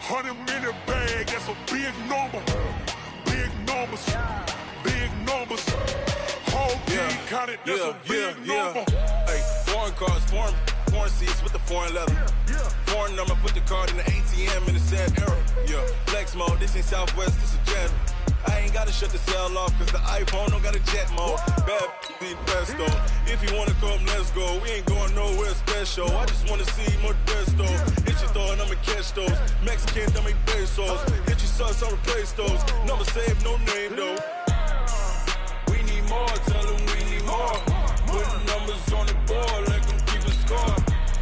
100-minute bag, that's a big number. Big numbers, big numbers. Whole team counted, that's a big number. Hey, foreign cars, foreign seats with the foreign leather. Foreign number, put the card in the ATM in the sad era. Yeah, flex mode, this ain't Southwest, this a jet. I ain't gotta shut the cell off, cause the iPhone don't got a jet mode. Bad need best though. If you wanna come, let's go. We ain't going nowhere special. I just wanna see more desto. Hit your throw and I'ma catch those. Mexican, dummy pesos. Hit your sauce, I'll replace those. Number saved, no name though. We need more, tell them we need more. Putting numbers on the board, let them keep a score.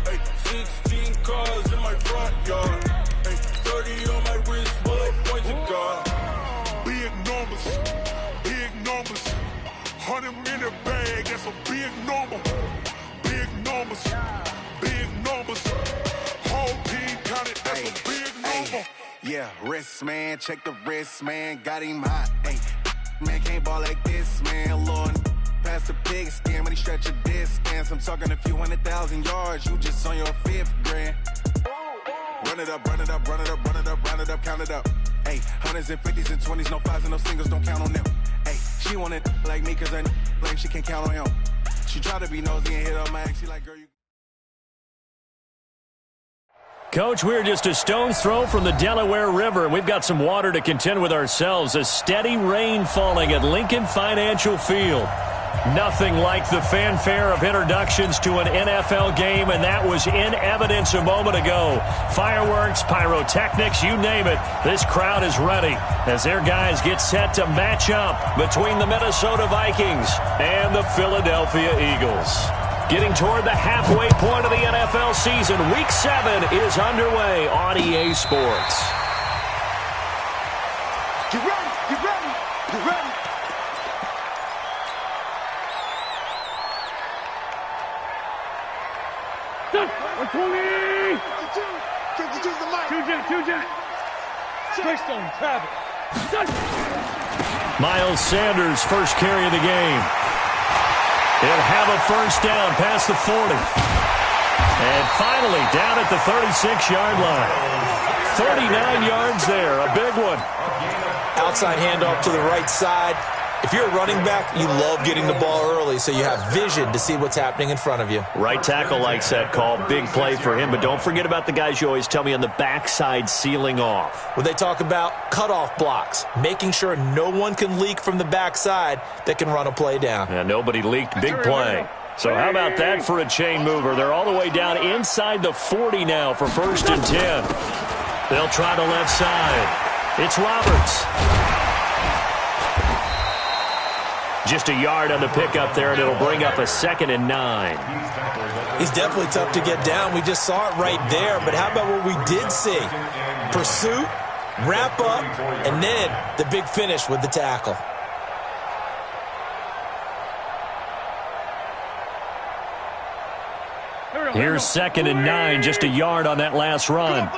Hey, 16 cars in my front yard. Hey, 30 on my wrist, bullet points of God. Big numbers, big numbers. 100-minute bag, that's a big number. Big numbers, big numbers. Whole team counted, that's a big number. Yeah, wrist man, check the wrist man, got him hot. Ay, man can't ball like this, man. Lord, past the pig skin when he stretch a distance. I'm talking a few 100,000 yards, you just on your 5th grand. Run it up, run it up, run it up, run it up, run it up, count it up. Hey, 100s and 50s and 20s, no 5s and no singles, don't count on them. Hey, she want it like me cause her blame, she can't count on him. She try to be nosy and hit up my ex, she like, girl, you... Coach, we're just a stone's throw from the Delaware River, and we've got some water to contend with ourselves. A steady rain falling at Lincoln Financial Field. Nothing like the fanfare of introductions to an NFL game, and that was in evidence a moment ago. Fireworks, pyrotechnics, you name it. This crowd is ready as their guys get set to match up between the Minnesota Vikings and the Philadelphia Eagles. Getting toward the halfway point of the NFL season, Week 7 is underway on EA Sports. Get ready, get ready, get ready. We're 20! 52's the mic. Two jet. Greystone, Travis. Miles Sanders, first carry of the game. He'll have a first down past the 40. And finally, down at the 36-yard line. 39 yards there, a big one. Outside handoff to the right side. If you're a running back, you love getting the ball early so you have vision to see what's happening in front of you. Right tackle likes that call. Big play for him. But don't forget about the guys you always tell me on the backside sealing off. When they talk about cutoff blocks, making sure no one can leak from the backside that can run a play down. Yeah, nobody leaked. Big play. So how about that for a chain mover? They're all the way down inside the 40 now for 1st and 10. They'll try the left side. It's Roberts. Just a yard on the pickup there, and it'll bring up a 2nd and 9. He's definitely tough to get down. We just saw it right there. But how about what we did see? Pursuit, wrap up, and then the big finish with the tackle. Here's 2nd and 9, just a yard on that last run.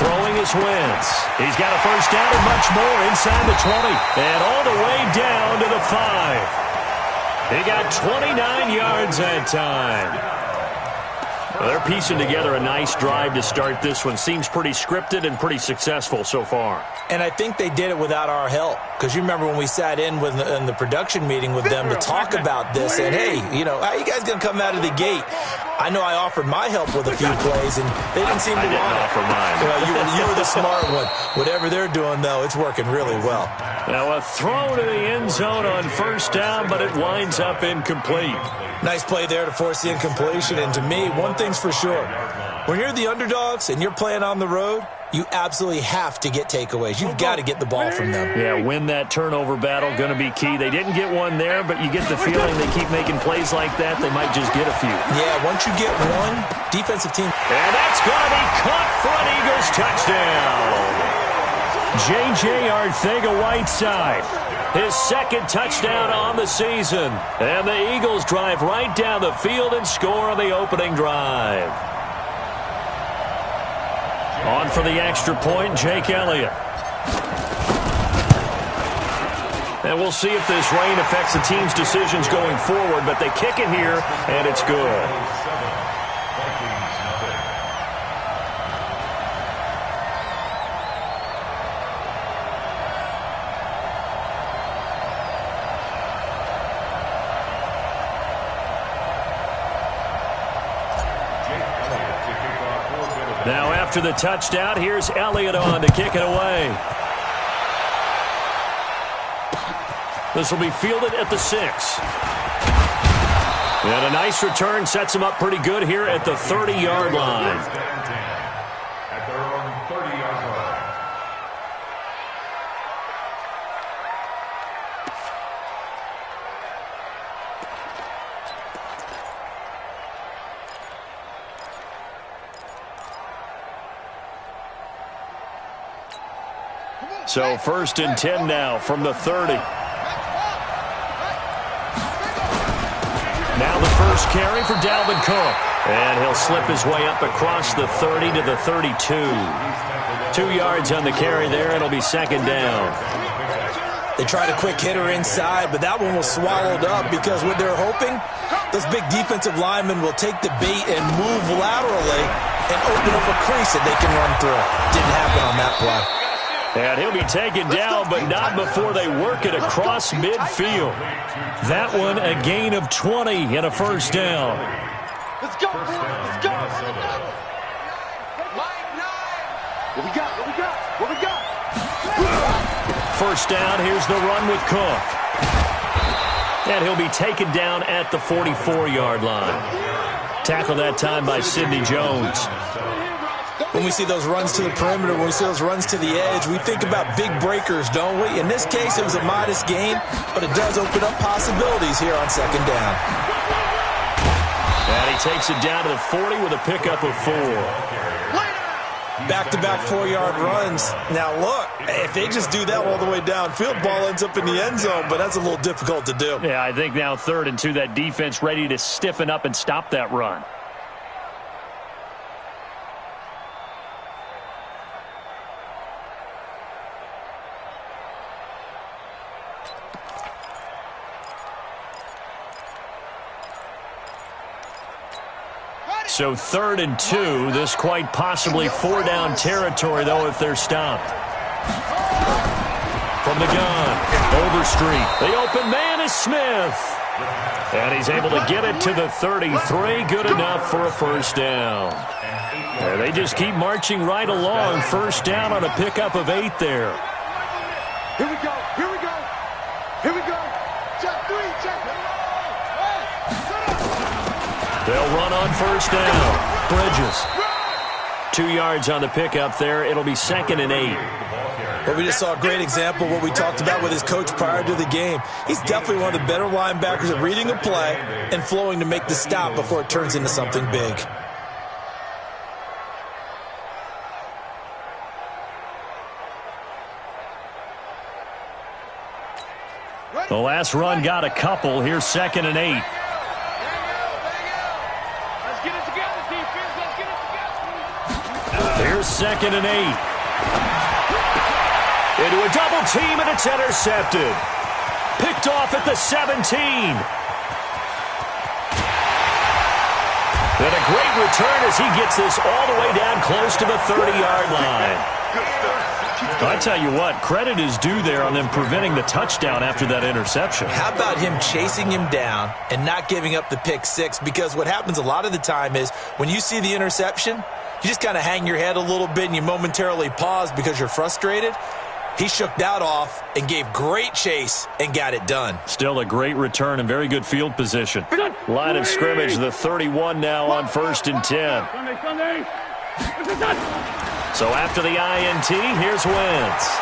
Throwing his Wentz. He's got a first down and much more inside the 20. And all the way down to the 5. He got 29 yards that time. Well, they're piecing together a nice drive to start this one. Seems pretty scripted and pretty successful so far. And I think they did it without our help. Because you remember when we sat in the production meeting with them to talk about this. And, hey, you know, how are you guys going to come out of the gate? I know I offered my help with a few plays, and they didn't seem to want it. I didn't offer mine. Well, you were the smart one. Whatever they're doing, though, it's working really well. Now a throw to the end zone on first down, but it winds up incomplete. Nice play there to force the incompletion. And to me, one thing's for sure. When you're the underdogs and you're playing on the road, you absolutely have to get takeaways. You've got to get the ball from them. Yeah, win that turnover battle, going to be key. They didn't get one there, but you get the feeling they keep making plays like that, they might just get a few. Yeah, once you get one, defensive team. And that's going to be caught for an Eagles touchdown. J.J. Arcega-Whiteside, his 2nd touchdown on the season. And the Eagles drive right down the field and score on the opening drive. On for the extra point, Jake Elliott. And we'll see if this rain affects the team's decisions going forward, but they kick it here, and it's good. Now after the touchdown, here's Elliott on to kick it away. This will be fielded at the 6. And a nice return sets him up pretty good here at the 30-yard line. At their own 30-yard line. So 1st and 10 now from the 30. Now the first carry for Dalvin Cook. And he'll slip his way up across the 30 to the 32. 2 yards on the carry there. It'll be 2nd down. They tried a quick hitter inside, but that one was swallowed up because what they're hoping, those big defensive linemen will take the bait and move laterally and open up a crease that they can run through. Didn't happen on that play. And he'll be taken down, but not before they work it across midfield. That one a gain of 20 and a 1st down. Let's go, boys. Let's go. What we got? What we got? What we got? 1st down, here's the run with Cook. And he'll be taken down at the 44-yard line. Tackled that time by Sidney Jones. When we see those runs to the perimeter, when we see those runs to the edge, we think about big breakers, don't we? In this case, it was a modest gain, but it does open up possibilities here on 2nd down. And he takes it down to the 40 with a pickup of 4. Back-to-back 4-yard runs. Now, look, if they just do that all the way downfield, ball ends up in the end zone, but that's a little difficult to do. Yeah, I think now 3rd and 2, that defense ready to stiffen up and stop that run. So 3rd and 2, this quite possibly 4-down territory, though, if they're stopped. From the gun, Overstreet. The open man is Smith. And he's able to get it to the 33. Good enough for a 1st down. And they just keep marching right along. 1st down on a pickup of 8 there. Here we go. Here we go. Here we go. Check 3. Check 3. They'll run on 1st down. Bridges. 2 yards on the pickup there. It'll be 2nd and 8. Well, we just saw a great example of what we talked about with his coach prior to the game. He's definitely one of the better linebackers at reading a play and flowing to make the stop before it turns into something big. The last run got a couple. Here's 2nd and 8. Here's 2nd and 8. Into a double team, and it's intercepted. Picked off at the 17. And a great return as he gets this all the way down close to the 30-yard line. I tell you what, credit is due there on them preventing the touchdown after that interception. How about him chasing him down and not giving up the pick 6? Because what happens a lot of the time is when you see the interception, you just kind of hang your head a little bit and you momentarily pause because you're frustrated. He shook that off and gave great chase and got it done. Still a great return and very good field position. Line of scrimmage, the 31 now on 1st and 10. So after the INT, here's Wentz.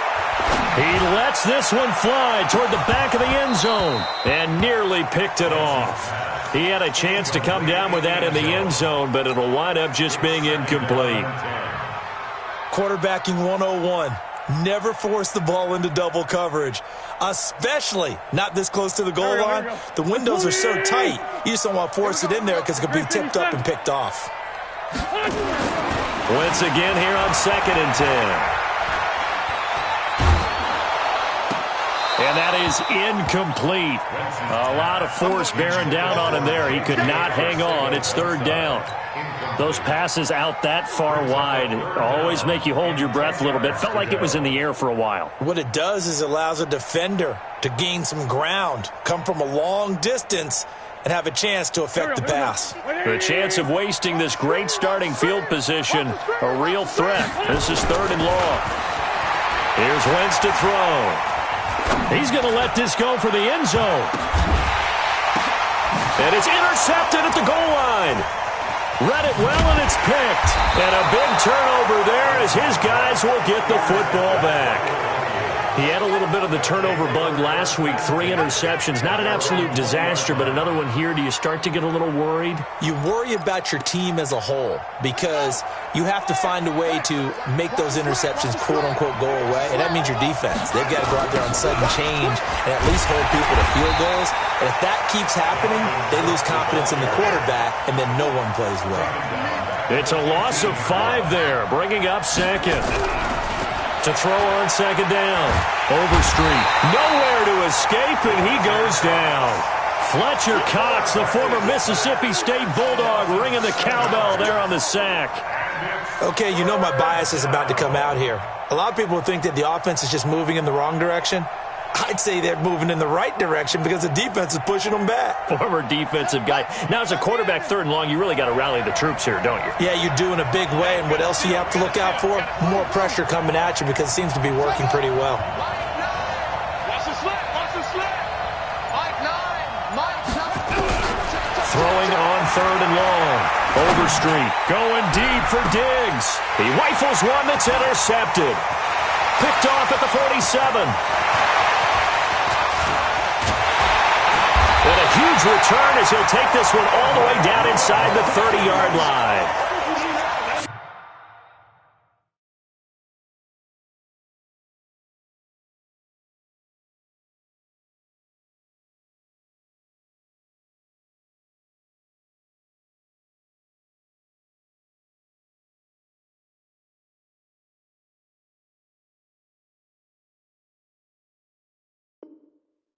He lets this one fly toward the back of the end zone and nearly picked it off. He had a chance to come down with that in the end zone, but it'll wind up just being incomplete. Quarterbacking 101. Never force the ball into double coverage, especially not this close to the goal line. The windows are so tight, you just don't want to force it in there because it could be tipped up and picked off. Wentz again here on 2nd and 10. And that is incomplete. A lot of force bearing down on him there. He could not hang on. It's 3rd down. Those passes out that far wide always make you hold your breath a little bit. Felt like it was in the air for a while. What it does is it allows a defender to gain some ground, come from a long distance, and have a chance to affect the pass. The chance of wasting this great starting field position, a real threat. This is 3rd and long. Here's Wentz to throw. He's going to let this go for the end zone. And it's intercepted at the goal line. Read it well, and it's picked. And a big turnover there as his guys will get the football back. He had a little bit of the turnover bug last week, 3 interceptions. Not an absolute disaster, but another one here. Do you start to get a little worried? You worry about your team as a whole because you have to find a way to make those interceptions, quote-unquote, go away, and that means your defense. They've got to go out there on sudden change and at least hold people to field goals. And if that keeps happening, they lose confidence in the quarterback, and then no one plays well. It's a loss of 5 there, bringing up 2nd. To throw on 2nd down. Overstreet. Nowhere to escape, and he goes down. Fletcher Cox, the former Mississippi State Bulldog, ringing the cowbell there on the sack. Okay, you know my bias is about to come out here. A lot of people think that the offense is just moving in the wrong direction. I'd say they're moving in the right direction because the defense is pushing them back. Former defensive guy. Now, as a quarterback 3rd and long, you really got to rally the troops here, don't you? Yeah, you do in a big way. And what else do you have to look out for? More pressure coming at you because it seems to be working pretty well. Watch the slip. Watch the slip. Mike 9. Throwing on 3rd and long. Overstreet going deep for Diggs. He rifles one that's intercepted. Picked off at the 47. And a huge return as he'll take this one all the way down inside the 30-yard line.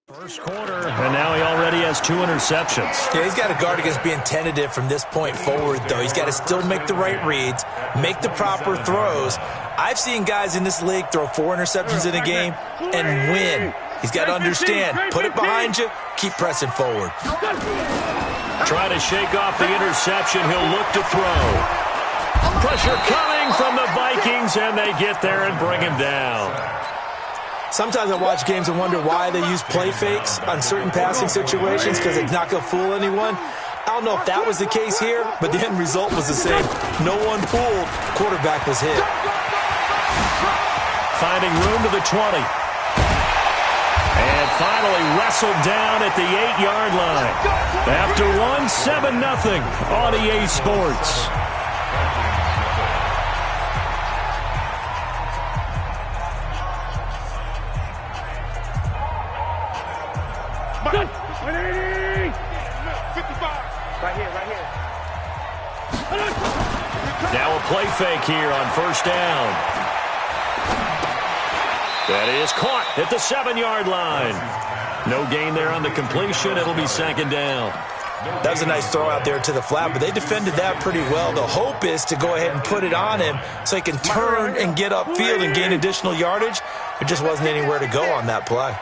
First quarter, and now he already has 2 interceptions. Yeah, he's got to guard against being tentative from this point forward, though. He's got to still make the right reads, make the proper throws. I've seen guys in this league throw 4 interceptions in a game and win. He's got to understand, put it behind you, keep pressing forward. Try to shake off the interception. He'll look to throw. Pressure coming from the Vikings, and they get there and bring him down. Sometimes I watch games and wonder why they use play fakes on certain passing situations because it's not going to fool anyone. I don't know if that was the case here, but the end result was the same. No one fooled. Quarterback was hit. Finding room to the 20. And finally wrestled down at the 8-yard line. After one, 7-0 on EA Sports. Now a play fake here on 1st down. That is caught at the 7-yard line. No gain there on the completion. It'll be 2nd down. That was a nice throw out there to the flat, but they defended that pretty well. The hope is to go ahead and put it on him so he can turn and get upfield and gain additional yardage. There just wasn't anywhere to go on that play.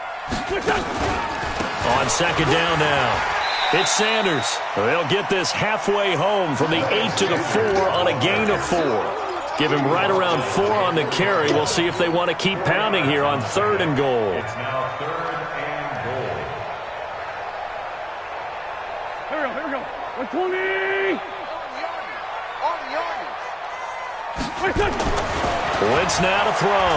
On 2nd down now. It's Sanders. They'll get this halfway home from the 8 to the 4 on a gain of 4. Give him right around 4 on the carry. We'll see if they want to keep pounding here on 3rd and goal. Here we go. 120. Wentz now to throw.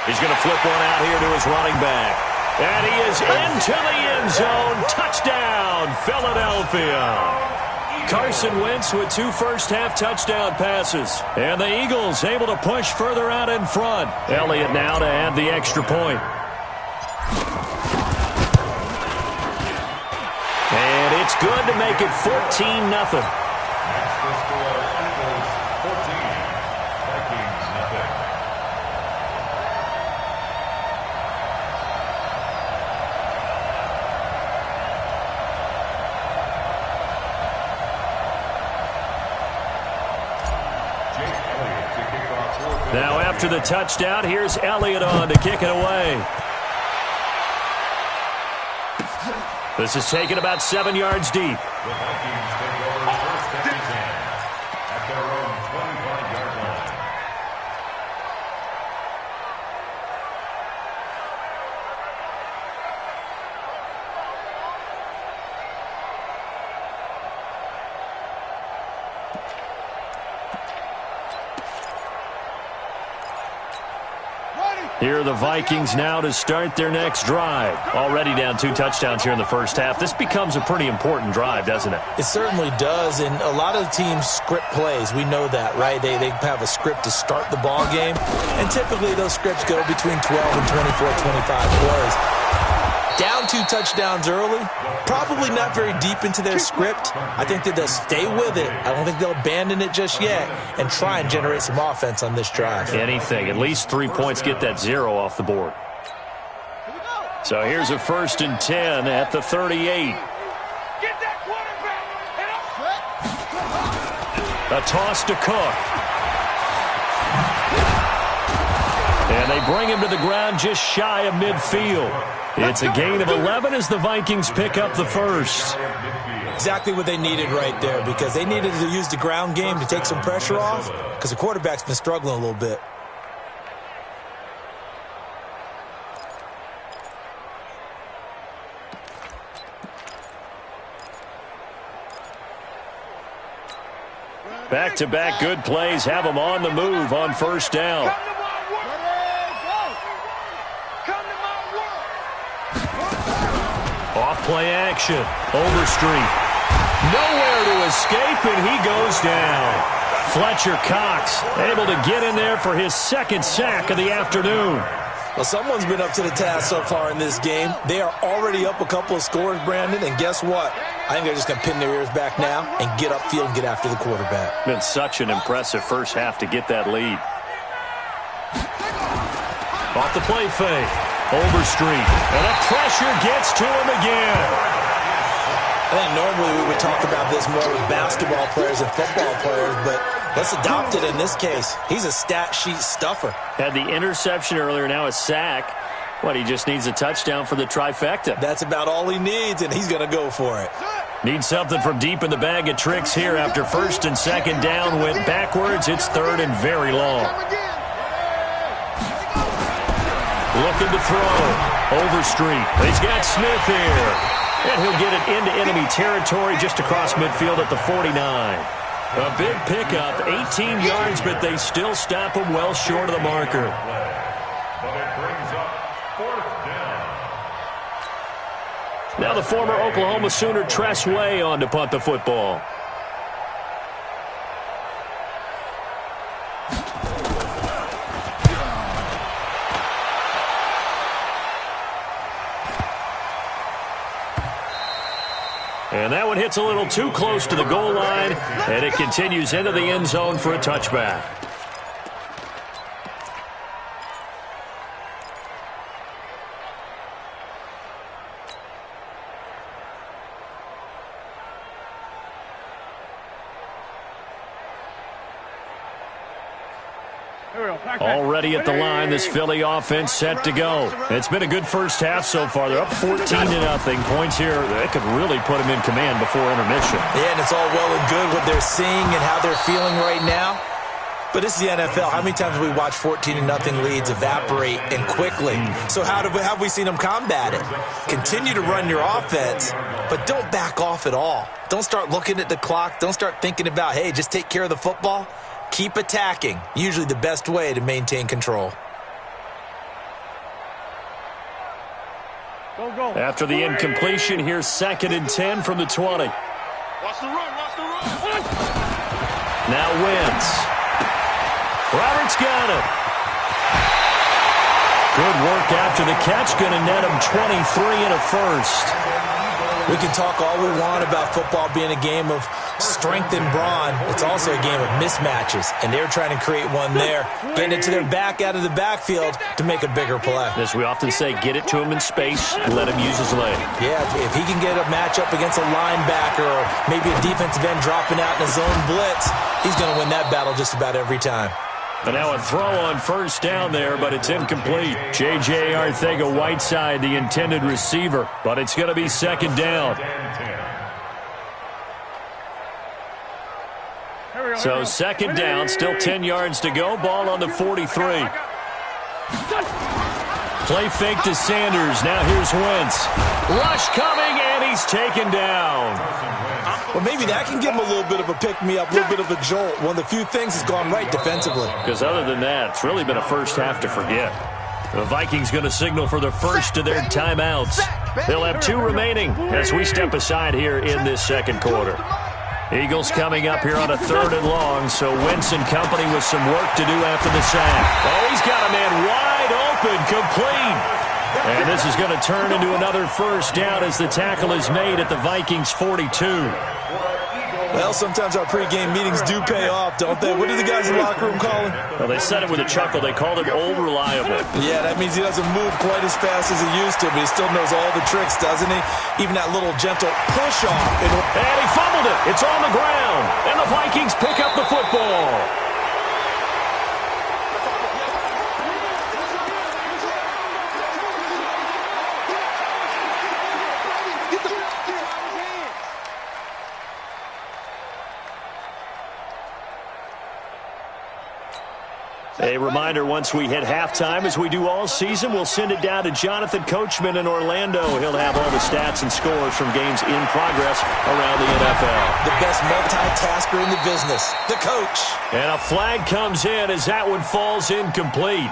He's going to flip one out here to his running back. And he is into the end zone. Touchdown, Philadelphia. Carson Wentz with 2 first-half touchdown passes. And the Eagles able to push further out in front. Elliott now to add the extra point. And it's good to make it 14-0. Now after the touchdown, here's Elliott on to kick it away. This is taken about 7 yards deep. The Vikings take over first and 10 at their own 25-yard line. Here are the Vikings now to start their next drive. Already down 2 touchdowns here in the first half. This becomes a pretty important drive, doesn't it? It certainly does, and a lot of the teams script plays. We know that, right? They have a script to start the ball game, and typically those scripts go between 12 and 24, 25 plays. Down 2 touchdowns early, probably not very deep into their script. I think that they'll stay with it. I don't think they'll abandon it just yet and try and generate some offense on this drive. Anything. At least 3 points, get that 0 off the board. So here's a 1st and 10 at the 38. Get that quarterback. A toss to Cook. And they bring him to the ground just shy of midfield. It's a gain of 11 as the Vikings pick up the first. Exactly what they needed right there, because they needed to use the ground game to take some pressure off, because the quarterback's been struggling a little bit. Back-to-back good plays have them on the move on first down. Off-play action. Overstreet. Nowhere to escape, and he goes down. Fletcher Cox able to get in there for his 2nd sack of the afternoon. Well, someone's been up to the task so far in this game. They are already up a couple of scores, Brandon, and guess what? I think they're just going to pin their ears back now and get upfield and get after the quarterback. Been such an impressive first half to get that lead. Off the play fake. Overstreet. And the pressure gets to him again. I think normally we would talk about this more with basketball players and football players, but let's adopt it in this case. He's a stat sheet stuffer. Had the interception earlier, now a sack. What, he just needs a touchdown for the trifecta. That's about all he needs, and he's going to go for it. Needs something from deep in the bag of tricks here after 1st and 2nd down. Went backwards. It's 3rd and very long. Looking to throw. Overstreet. He's got Smith here. And he'll get it into enemy territory just across midfield at the 49. A big pickup, 18 yards, but they still stop him well short of the marker. But it brings up 4th down. Now the former Oklahoma Sooner Tress Way on to punt the football. And that one hits a little too close to the goal line, and it continues into the end zone for a touchback. Already at the line, this Philly offense set to go. It's been a good first half so far. They're up 14-0. Points here, they could really put them in command before intermission. Yeah, and it's all well and good what they're seeing and how they're feeling right now. But this is the NFL. How many times have we watched 14-0 leads evaporate and quickly? So how have we seen them combat it? Continue to run your offense, but don't back off at all. Don't start looking at the clock. Don't start thinking about, hey, just take care of the football. Keep attacking. Usually the best way to maintain control. After the incompletion, here's 2nd and 10 from the 20. Watch the run, watch the run. Now Wentz. Roberts got it. Good work after the catch. Going to net him 23 and a first. We can talk all we want about football being a game of strength and brawn. It's also a game of mismatches, and they're trying to create one there, getting it to their back out of the backfield to make a bigger play. As we often say, get it to him in space, let him use his leg. Yeah, if he can get a matchup against a linebacker or maybe a defensive end dropping out in a zone blitz, he's going to win that battle just about every time. And now a throw on first down there, but it's incomplete. J.J. Arcega-Whiteside, the intended receiver, but it's going to be second down. So second down, still 10 yards to go. Ball on the 43. Play fake to Sanders. Now here's Wentz. Rush coming, and he's taken down. Well, maybe that can give him a little bit of a pick-me-up, a little bit of a jolt. One of the few things has gone right defensively. Because other than that, it's really been a first half to forget. The Vikings going to signal for the first of their timeouts. They'll have 2 remaining as we step aside here in this second quarter. Eagles coming up here on a 3rd and long, so Wentz and company with some work to do after the sack. Oh, he's got a man wide open, complete. And this is going to turn into another first down as the tackle is made at the Vikings 42. Well, sometimes our pregame meetings do pay off, don't they? What do the guys in the locker room call him? Well, they said it with a chuckle. They called him old reliable. Yeah, that means he doesn't move quite as fast as he used to, but he still knows all the tricks, doesn't he? Even that little gentle push-off. And he fumbled it. It's on the ground. And the Vikings pick up the football. A reminder, once we hit halftime, as we do all season, we'll send it down to Jonathan Coachman in Orlando. He'll have all the stats and scores from games in progress around the NFL. The best multitasker in the business, the coach. And a flag comes in as that one falls incomplete.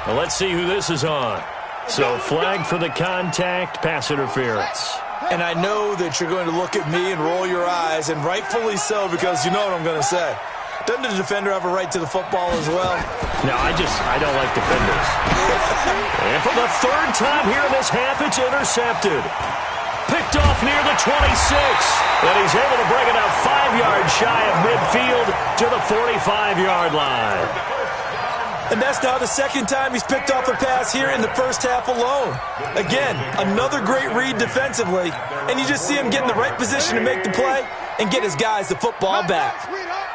Well, let's see who this is on. So flag for the contact, pass interference. And I know that you're going to look at me and roll your eyes, and rightfully so, because you know what I'm going to say. Doesn't the defender have a right to the football as well? No, I don't like defenders. And for the 3rd time here in this half, it's intercepted. Picked off near the 26. And he's able to bring it up 5 yards shy of midfield to the 45-yard line. And that's now the 2nd time he's picked off a pass here in the first half alone. Again, another great read defensively. And you just see him get in the right position to make the play and get his guys the football back.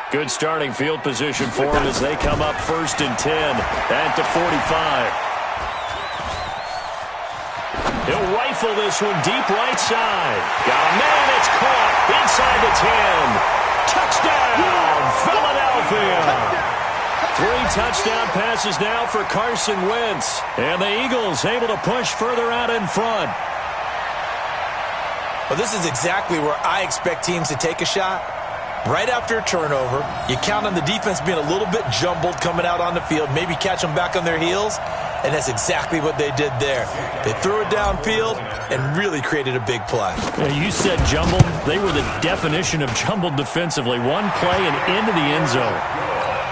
Good starting field position for him as they come up 1st and 10 at the 45. He'll rifle this one deep right side. Got a man, it's caught inside the 10. Touchdown, Philadelphia. 3 touchdown passes now for Carson Wentz. And the Eagles able to push further out in front. Well, this is exactly where I expect teams to take a shot. Right after a turnover, you count on the defense being a little bit jumbled coming out on the field, maybe catch them back on their heels, and that's exactly what they did there. They threw it downfield and really created a big play. You said jumbled. They were the definition of jumbled defensively. One play and into the end zone.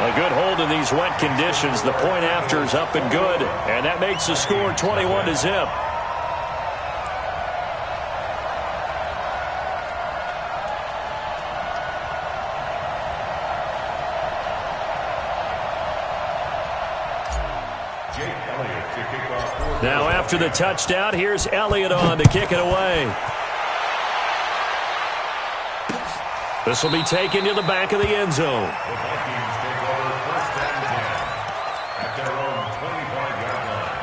A good hold in these wet conditions. The point after is up and good, and that makes the score 21-0. Now after the touchdown, here's Elliott on to kick it away. This will be taken to the back of the end zone. The Vikings take over 1st and 10 at their own 25-yard line.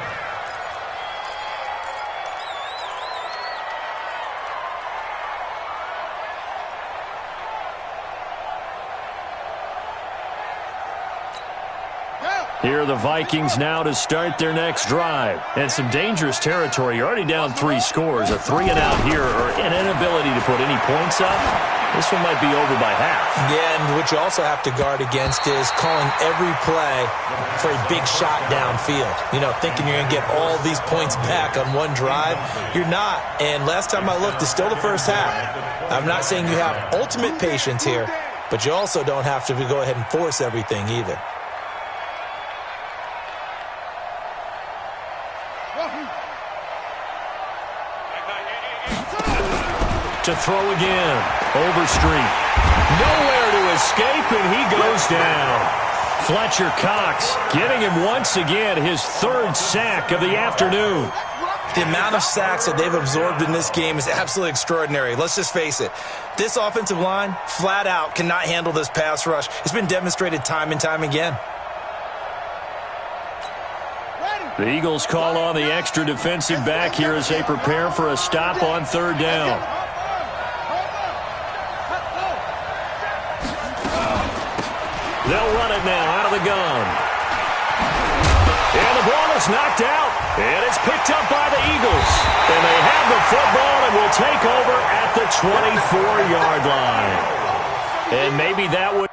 Here are the Vikings now to start their next drive. And some dangerous territory. You're already down 3 scores. A 3-and-out here or an inability to put any points up. This one might be over by half. Yeah, and what you also have to guard against is calling every play for a big shot downfield. You know, thinking you're going to get all these points back on one drive. You're not. And last time I looked, it's still the first half. I'm not saying you have ultimate patience here, but you also don't have to go ahead and force everything either. To throw again. Overstreet. Nowhere to escape, and he goes down. Fletcher Cox getting him once again his 3rd sack of the afternoon. The amount of sacks that they've absorbed in this game is absolutely extraordinary. Let's just face it. This offensive line, flat out, cannot handle this pass rush. It's been demonstrated time and time again. The Eagles call on the extra defensive back here as they prepare for a stop on third down. They'll run it now out of the gun. And the ball is knocked out. And it's picked up by the Eagles. And they have the football and will take over at the 24-yard line. And maybe that would...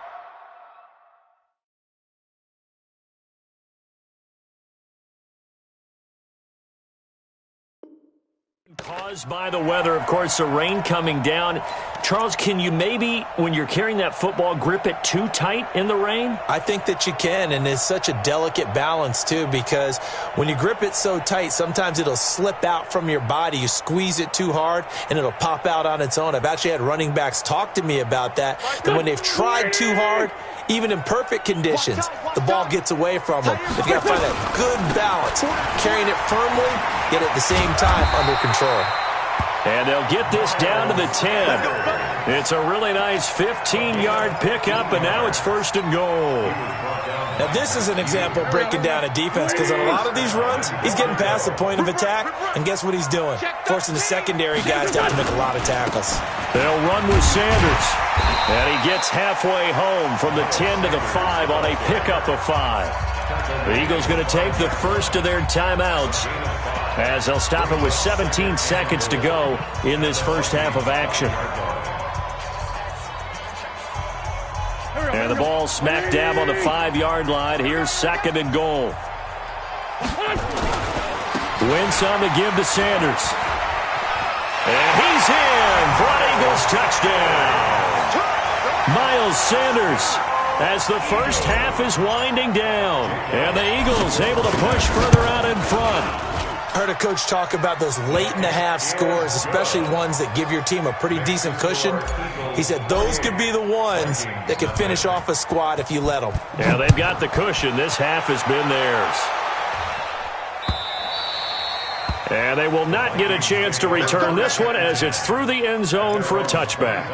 Caused by the weather, of course, the rain coming down. Charles, can you maybe, when you're carrying that football, grip it too tight in the rain? I think that you can, and it's such a delicate balance, too, because when you grip it so tight, sometimes it'll slip out from your body. You squeeze it too hard, and it'll pop out on its own. I've actually had running backs talk to me about that when they've tried too hard, even in perfect conditions, the ball gets away from them. They've got to find that good balance, carrying it firmly, yet at the same time under control. And they'll get this down to the 10. It's a really nice 15-yard pickup, and now it's 1st and goal. Now, this is an example of breaking down a defense, because on a lot of these runs, he's getting past the point of attack, and guess what he's doing? Forcing the secondary guys down to make a lot of tackles. They'll run with Sanders. And he gets halfway home from the 10 to the 5 on a pickup of 5. The Eagles going to take the first of their timeouts as they'll stop it with 17 seconds to go in this first half of action. And the ball smack dab on the 5-yard line. Here's 2nd and goal. Wentz on the give to Sanders. And he's in for an Eagles touchdown. Miles Sanders as the first half is winding down. And the Eagles able to push further out in front. Heard a coach talk about those late-in-the-half scores, especially ones that give your team a pretty decent cushion. He said those could be the ones that could finish off a squad if you let them. Yeah, they've got the cushion. This half has been theirs. And they will not get a chance to return this one as it's through the end zone for a touchback.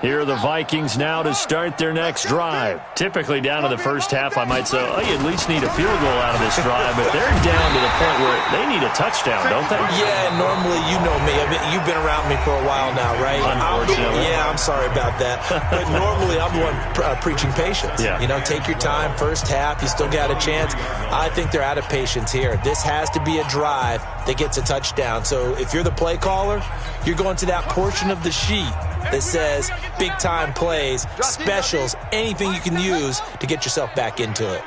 Here are the Vikings now to start their next drive. Typically down to the first half, I might say, oh, you at least need a field goal out of this drive, but they're down to the point where they need a touchdown, don't they? Yeah, normally, you know me. I mean, you've been around me for a while now, right? Unfortunately. I'm sorry about that. But normally, I'm the one preaching patience. Yeah. You know, take your time, first half, you still got a chance. I think they're out of patience here. This has to be a drive that gets a touchdown. So if you're the play caller, you're going to that portion of the sheet that says big-time plays, specials, anything you can use to get yourself back into it.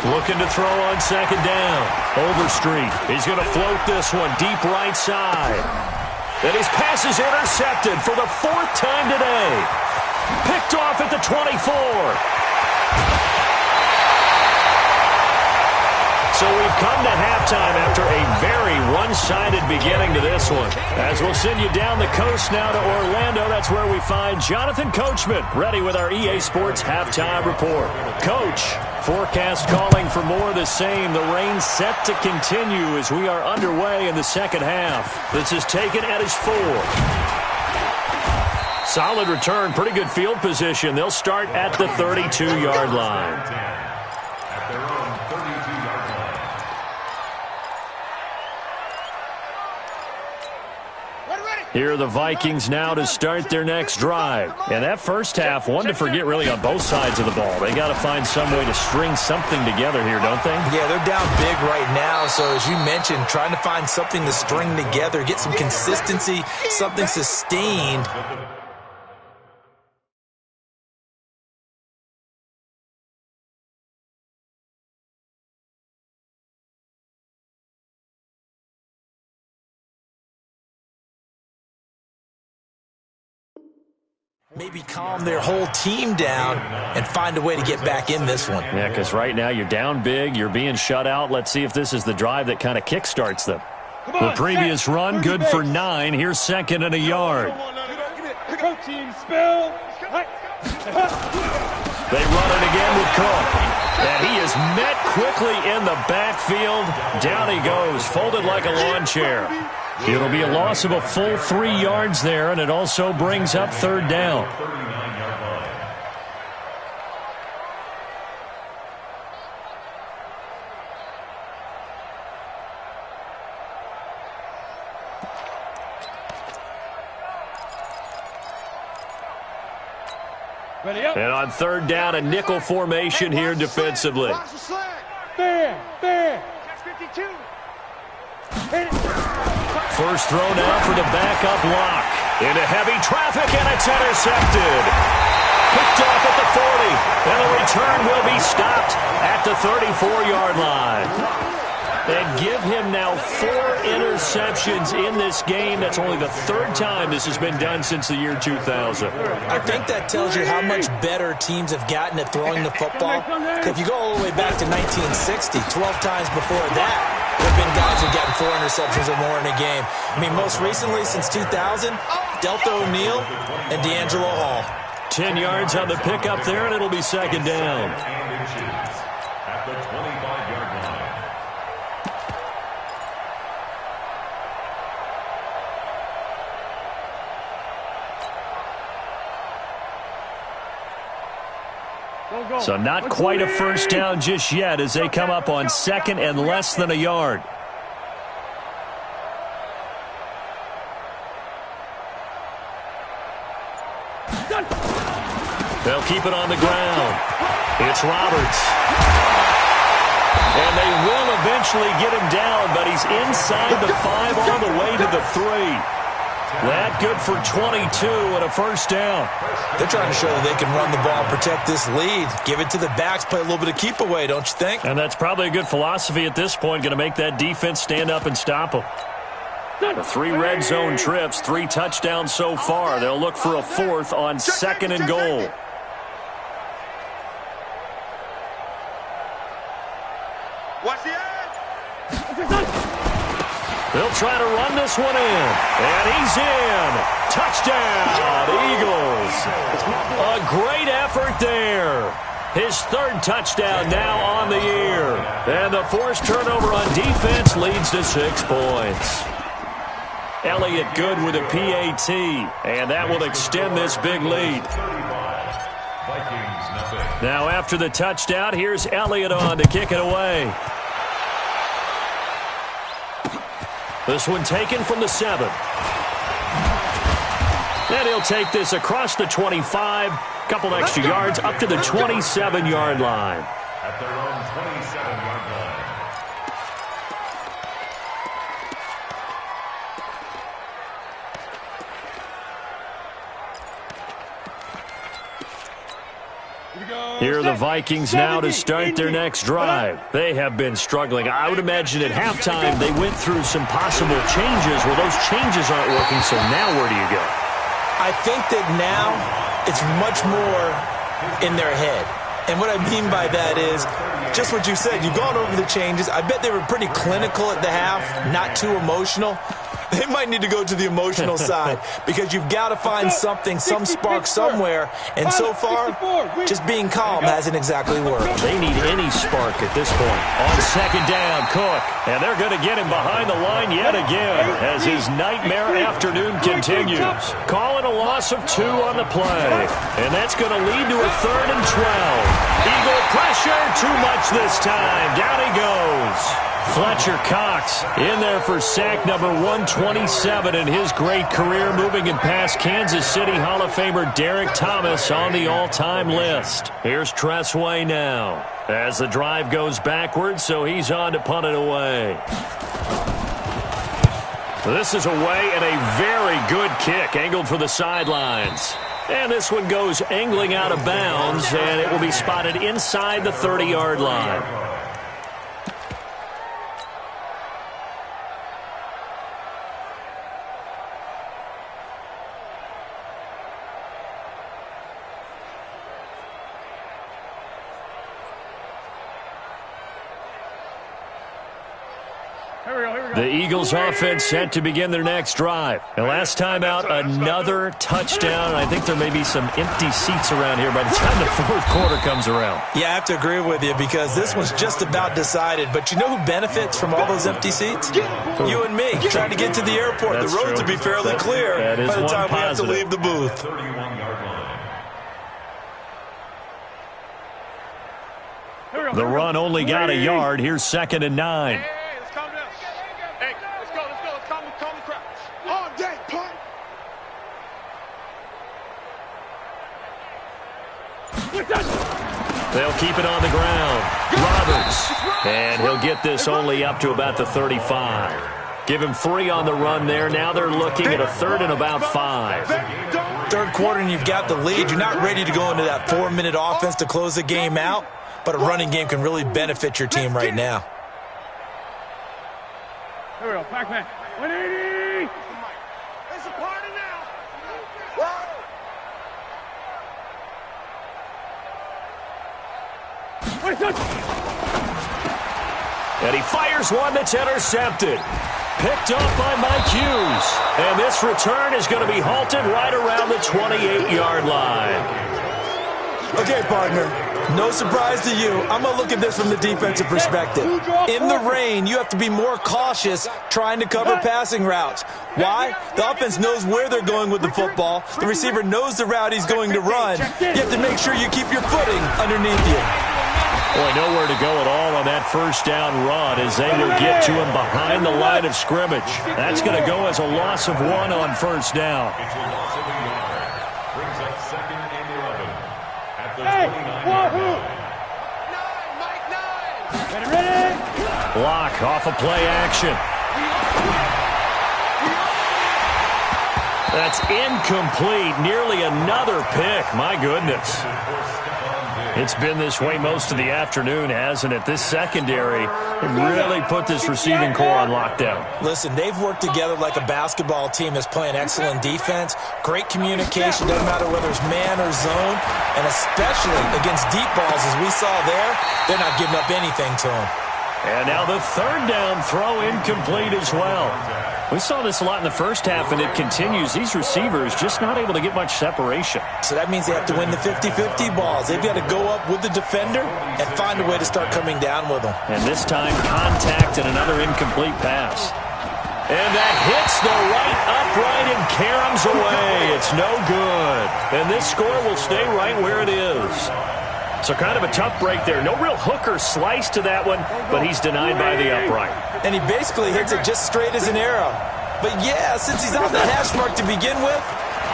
Looking to throw on 2nd down. Overstreet. He's going to float this one deep right side. And his pass is intercepted for the 4th time today. Picked off at the 24. So we've come to halftime after a very one-sided beginning to this one. As we'll send you down the coast now to Orlando, that's where we find Jonathan Coachman, ready with our EA Sports Halftime Report. Coach, forecast calling for more of the same. The rain set to continue as we are underway in the second half. This is taken at his 4. Solid return, pretty good field position. They'll start at the 32-yard line. Here are the Vikings now to start their next drive. And that first half, one to forget really on both sides of the ball. They got to find some way to string something together here, don't they? Yeah, they're down big right now. So as you mentioned, trying to find something to string together, get some consistency, something sustained. Maybe calm their whole team down and find a way to get back in this one. Yeah, because right now you're down big, you're being shut out. Let's see if this is the drive that kind of kickstarts them. The previous run, good for 9. Here's 2nd and a yard. They run it again with Cook. And he is met quickly in the backfield. Down he goes, folded like a lawn chair. It'll be a loss of a full 3 yards there, and it also brings up third down. And on third down, a nickel formation here defensively. Fair. First throw now for the backup lock. Into heavy traffic, and it's intercepted. Picked off at the 40, and the return will be stopped at the 34-yard line. And give him now 4 interceptions in this game. That's only the 3rd time this has been done since the year 2000. I think that tells you how much better teams have gotten at throwing the football. If you go all the way back to 1960, 12 times before that, there have been guys who have gotten 4 interceptions or more in a game. I mean, most recently, since 2000, Delta O'Neal and D'Angelo Hall. 10 yards on the pickup there, and it'll be second down. At the 25-yard line. So not quite a first down just yet as they come up on second and less than a yard. They'll keep it on the ground. It's Roberts. And they will eventually get him down, but he's inside the 5 all the way to the 3. That good for 22 and a first down. They're trying to show that they can run the ball and protect this lead. Give it to the backs, play a little bit of keep away, don't you think? And that's probably a good philosophy at this point, going to make that defense stand up and stop them. The 3 red zone trips, 3 touchdowns so far. They'll look for a 4th on second and goal. Watch the edge. They'll try to run this one in. And he's in. Touchdown, Eagles. A great effort there. His 3rd touchdown now on the year. And the forced turnover on defense leads to 6 points. Elliott good with a PAT. And that will extend this big lead. Now after the touchdown, here's Elliott on to kick it away. This one taken from the 7. And he'll take this across the 25. Couple extra yards up to the 27-yard line. At their own 27-yard line. Here are the Vikings now to start their next drive. They have been struggling. I would imagine at halftime they went through some possible changes. Well, those changes aren't working, so now where do you go? I think that now it's much more in their head. And what I mean by that is just what you said. You've gone over the changes. I bet they were pretty clinical at the half, not too emotional. They might need to go to the emotional side because you've got to find something, some spark somewhere. And so far, just being calm hasn't exactly worked. They need any spark at this point. On second down, Cook. And they're going to get him behind the line yet again as his nightmare afternoon continues. Calling a loss of 2 on the play. And that's going to lead to a 3rd and 12. Eagle pressure, too much this time. Down he goes. Fletcher Cox in there for sack number 127 in his great career, moving and past Kansas City Hall of Famer Derek Thomas on the all-time list. Here's Tressway now as the drive goes backwards, so he's on to punt it away. This is away and a very good kick, angled for the sidelines. And this one goes angling out of bounds, and it will be spotted inside the 30-yard line. The Eagles offense set to begin their next drive. And last time out, another touchdown. I think there may be some empty seats around here by the time the fourth quarter comes around. Yeah, I have to agree with you because this one's just about decided. But you know who benefits from all those empty seats? You and me, trying to get to the airport. That's the roads true. will be fairly clear that is by the time one we have to positive. leave the booth. 31-yard line. The run only got a yard. Here's 2nd and 9. Hey, let's calm down. Hey, let's go. Let's calm the crowd. On deck, punt. They'll keep it on the ground. Roberts. And he'll get this only up to about the 35. Give him 3 on the run there. Now they're looking at a 3rd and about 5. Third quarter and you've got the lead. You're not ready to go into that 4-minute offense to close the game out. But a running game can really benefit your team right now. Here we go, Pac-Man. 180! It's a party now. And he fires one that's intercepted. Picked off by Mike Hughes. And this return is going to be halted right around the 28-yard line. Okay, partner, no surprise to you. I'm going to look at this from the defensive perspective. In the rain, you have to be more cautious trying to cover passing routes. Why? The offense knows where they're going with the football. The receiver knows the route he's going to run. You have to make sure you keep your footing underneath you. Boy, nowhere to go at all on that first down run as they will get to him behind the line of scrimmage. That's going to go as a loss of 1 on first down. It's a loss of a yard. Brings up 2nd and 11 at the Hey, 29-yard wahoo! line. Ready? Block off of play action. That's incomplete. Nearly another pick. My goodness. It's been this way most of the afternoon, hasn't it? This secondary really put this receiving core on lockdown. Listen, they've worked together like a basketball team that's playing excellent defense. Great communication, doesn't matter whether it's man or zone. And especially against deep balls, as we saw there, they're not giving up anything to them. And now the 3rd down throw incomplete as well. We saw this a lot in the first half, and it continues. These receivers just not able to get much separation. So that means they have to win the 50-50 balls. They've got to go up with the defender and find a way to start coming down with them. And this time, contact and another incomplete pass. And that hits the right upright and caroms away. It's no good. And this score will stay right where it is. So kind of a tough break there. No real hook or slice to that one, but he's denied by the upright. And he basically hits it just straight as an arrow. But yeah, since he's on the hash mark to begin with,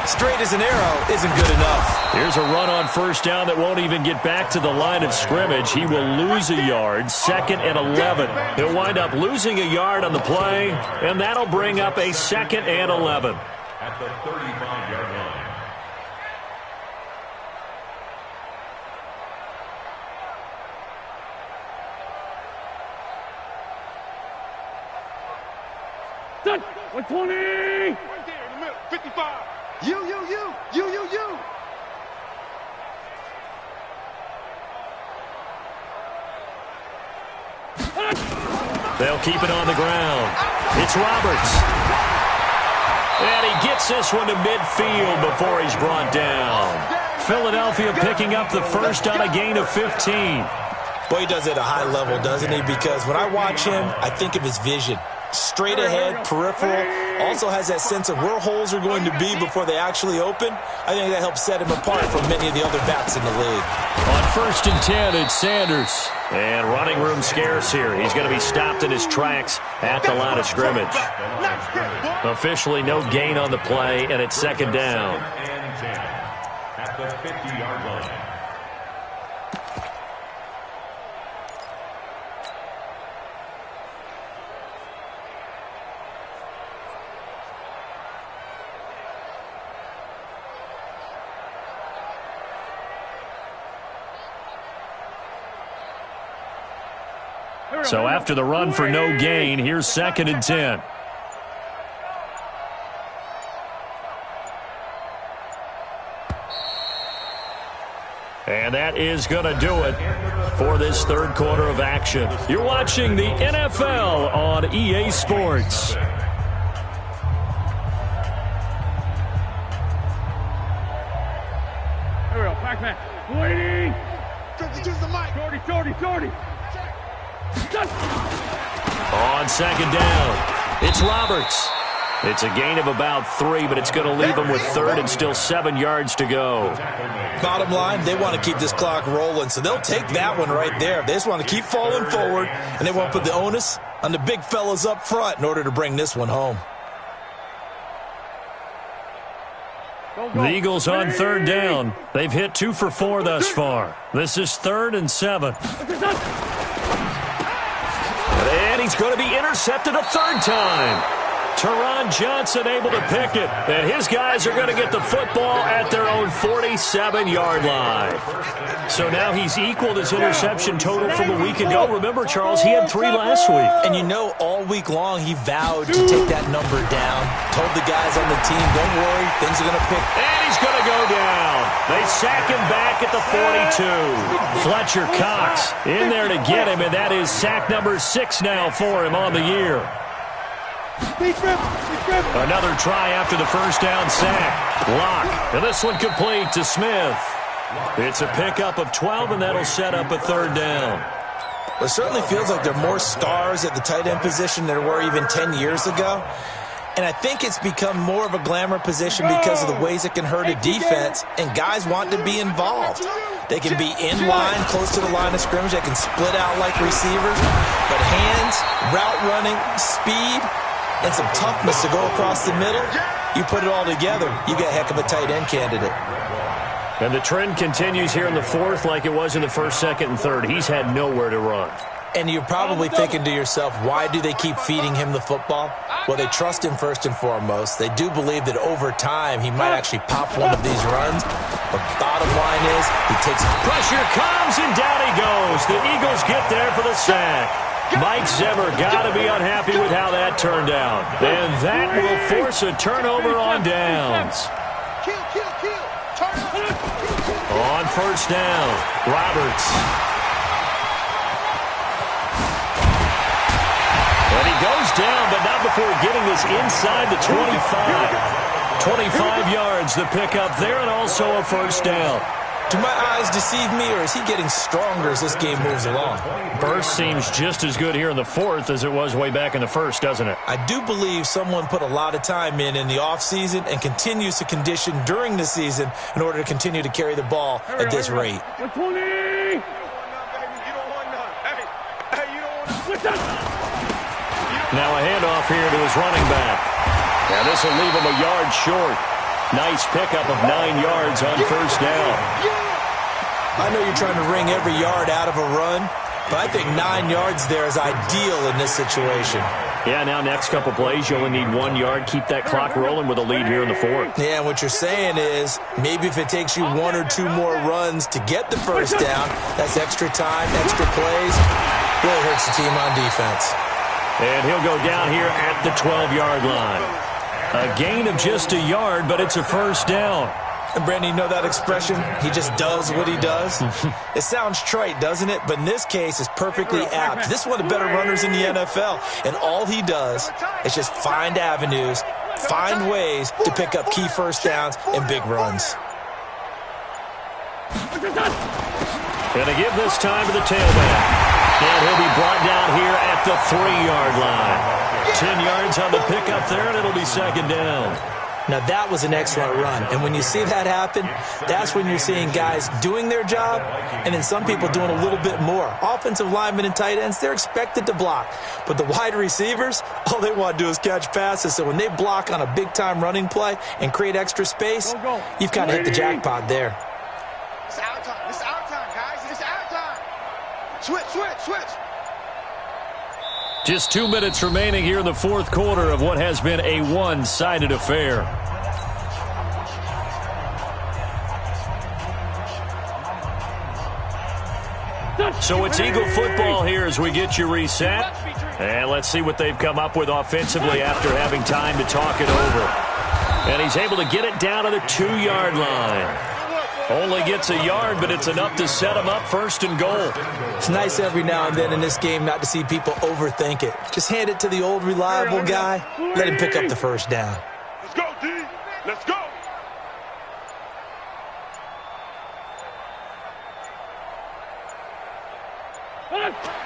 straight as an arrow isn't good enough. Here's a run on first down that won't even get back to the line of scrimmage. He will lose a yard, 2nd and 11. He'll wind up losing a yard on the play, and that'll bring up a 2nd and 11. At the 35-yard line. Touch! 120! Right there in the middle. 55. You. They'll keep it on the ground. It's Roberts. And he gets this one to midfield before he's brought down. Philadelphia picking up the first on a gain of 15. Boy, he does it at a high level, doesn't he? Because when I watch him, I think of his vision. Straight ahead, peripheral, also has that sense of where holes are going to be before they actually open. I think that helps set him apart from many of the other backs in the league. On 1st and 10, it's Sanders. And running room scarce here. He's going to be stopped in his tracks at the line of scrimmage. Officially no gain on the play, and it's 2nd down. 2nd and 10 at the 50-yard line. So after the run for no gain, here's 2nd and 10. And that is going to do it for this third quarter of action. You're watching the NFL on EA Sports. Here we go, Pac-Man. Waiting. Shorty. On second down, it's Roberts. It's a gain of about 3, but it's going to leave them with third and still 7 yards to go. Bottom line, they want to keep this clock rolling, so they'll take that one right there. They just want to keep falling forward, and they want to put the onus on the big fellas up front in order to bring this one home. The Eagles on third down. They've hit 2 for 4 thus far. This is 3rd and 7. And he's going to be intercepted a third time. Teron Johnson able to pick it. And his guys are going to get the football at their own 47-yard line. So now he's equaled his interception total from a week ago. Remember, Charles, he had 3 last week. And you know, all week long he vowed to take that number down. Told the guys on the team, don't worry, things are going to pick. And he's going to go down. They sack him back at the 42. Fletcher Cox in there to get him, and that is sack number 6 now for him on the year. Another try after the first down sack. Lock. And this one complete to Smith. It's a pickup of 12, and that'll set up a third down. Well, it certainly feels like there are more stars at the tight end position than there were even 10 years ago. And I think it's become more of a glamour position because of the ways it can hurt a defense, and guys want to be involved. They can be in line, close to the line of scrimmage. They can split out like receivers. But hands, route running, speed, and some toughness to go across the middle, you put it all together, you get a heck of a tight end candidate. And the trend continues here in the fourth like it was in the first, second, and third. He's had nowhere to run. And you're probably thinking to yourself, why do they keep feeding him the football? Well, they trust him first and foremost. They do believe that over time he might actually pop one of these runs. But bottom line is, he takes it. Pressure comes, and down he goes. The Eagles get there for the sack. Mike Zimmer got to be unhappy with how that turned out. And that will force a turnover on downs. On first down, Roberts. And he goes down, but not before getting this inside the 25. 25 yards, the pickup there, and also a first down. Do my eyes deceive me, or is he getting stronger as this game moves along? Burst seems just as good here in the fourth as it was way back in the first, doesn't it? I do believe someone put a lot of time in the offseason and continues to condition during the season in order to continue to carry the ball at this rate. Now a handoff here to his running back. Now this will leave him a yard short. Nice pickup of 9 yards on first down. I know you're trying to wring every yard out of a run, but I think 9 yards there is ideal in this situation. Yeah, now next couple plays, you only need 1 yard. Keep that clock rolling with a lead here in the fourth. Yeah, and what you're saying is maybe if it takes you 1 or 2 more runs to get the first down, that's extra time, extra plays. Really hurts the team on defense. And he'll go down here at the 12-yard line. A gain of just a yard, but it's a first down. And Brandon, you know that expression? He just does what he does. It sounds trite, doesn't it? But in this case, it's perfectly apt. This is one of the better runners in the NFL. And all he does is just find avenues, find ways to pick up key first downs and big runs. Gonna give this time to the tailback. And he'll be brought down here at the 3-yard line. 10 yards on the pickup there, and it'll be second down. Now, that was an excellent run. And when you see that happen, that's when you're seeing guys doing their job and then some people doing a little bit more. Offensive linemen and tight ends, they're expected to block. But the wide receivers, all they want to do is catch passes. So when they block on a big-time running play and create extra space, you've kind of hit the jackpot there. It's our time. It's our time, guys. It's our time. Switch. Just 2 minutes remaining here in the fourth quarter of what has been a one-sided affair. So it's Eagle football here as we get you reset. And let's see what they've come up with offensively after having time to talk it over. And he's able to get it down to the 2-yard line. Only gets a yard, but it's enough to set him up 1st and goal. It's nice every now and then in this game not to see people overthink it. Just hand it to the old reliable guy. Let him pick up the 1st down. Let's go, D. Let's go.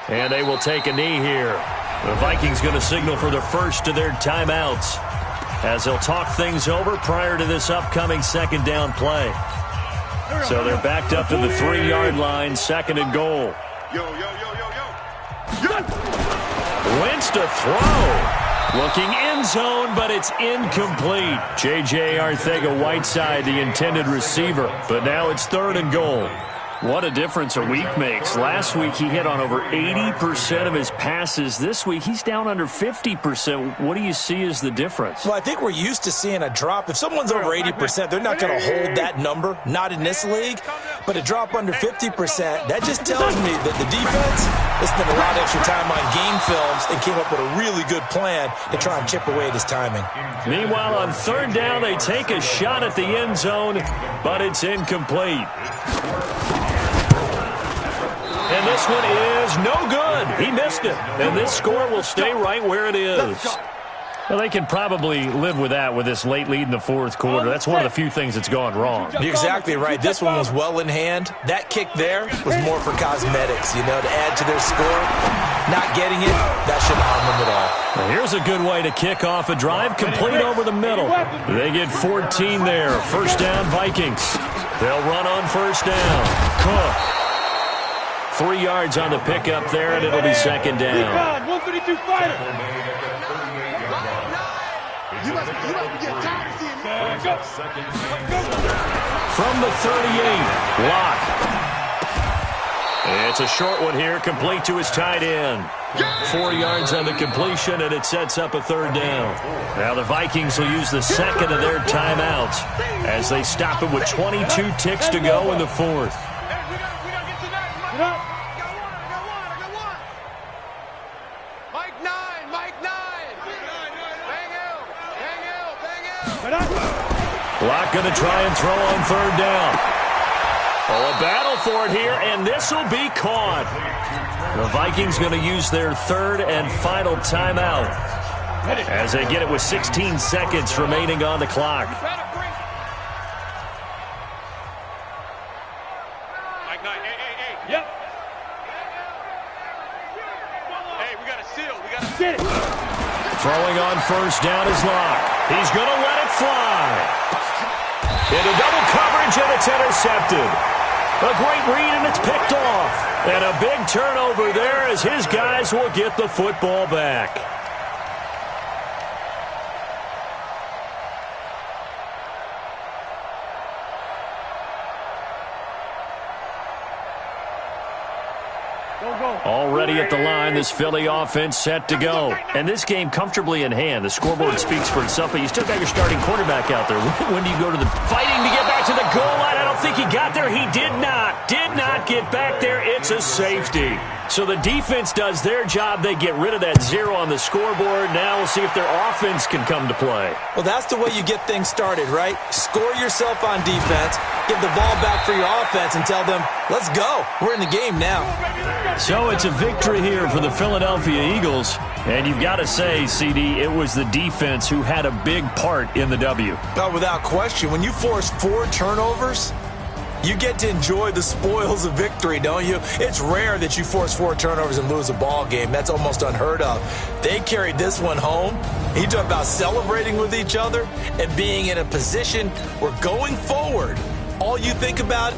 And they will take a knee here. The Vikings going to signal for the first of their timeouts as they'll talk things over prior to this upcoming 2nd down play. So they're backed up to the 3-yard line, 2nd and goal. Yo. Wentz to throw. Looking end zone, but it's incomplete. J.J. Arcega-Whiteside, the intended receiver. But now it's 3rd and goal. What a difference a week makes. Last week he hit on over 80% of his passes. This week he's down under 50%. What do you see as the difference? Well, I think we're used to seeing a drop. If someone's over 80%, they're not going to hold that number, not in this league. But a drop under 50%, that just tells me that the defense has spent a lot of extra time on game films and came up with a really good plan to try and chip away at his timing. Meanwhile, on 3rd down, they take a shot at the end zone, but it's incomplete. And this one is no good. He missed it. And this score will stay right where it is. Well, they can probably live with that with this late lead in the 4th quarter. That's one of the few things that's gone wrong. You're exactly right. This one was well in hand. That kick there was more for cosmetics, to add to their score. Not getting it, that shouldn't harm them at all. Well, here's a good way to kick off a drive, complete over the middle. They get 14 there. 1st down, Vikings. They'll run on 1st down. Cook. 3 yards on the pickup there, and it'll be 2nd down. 132 fighter. You must get tired of seeing From the 38, Locke. It's a short one here, complete to his tight end. 4 yards on the completion, and it sets up a 3rd down. Now the Vikings will use the 2nd of their timeouts as they stop it with 22 ticks to go in the 4th. Locke going to try and throw on 3rd down. Oh, a battle for it here, and this will be caught. The Vikings going to use their 3rd and final timeout as they get it with 16 seconds remaining on the clock. Throwing on 1st down is Locke. He's going to let it fly. Into double coverage, and it's intercepted. A great read, and it's picked off. And a big turnover there as his guys will get the football back. Already at the line, this Philly offense set to go. And this game comfortably in hand. The scoreboard speaks for itself, but you still got your starting quarterback out there. When do you go to the fighting to get back to the goal line? I don't think he got there. He did not get back there. It's a safety. So the defense does their job. They get rid of that 0 on the scoreboard. Now we'll see if their offense can come to play. Well, that's the way you get things started, right? Score yourself on defense, give the ball back for your offense, and tell them, let's go. We're in the game now. So it's a victory here for the Philadelphia Eagles. And you've got to say, CD, it was the defense who had a big part in the W. No, without question. When you force 4 turnovers, you get to enjoy the spoils of victory, don't you? It's rare that you force 4 turnovers and lose a ball game. That's almost unheard of. They carried this one home. You talk about celebrating with each other and being in a position where going forward, all you think about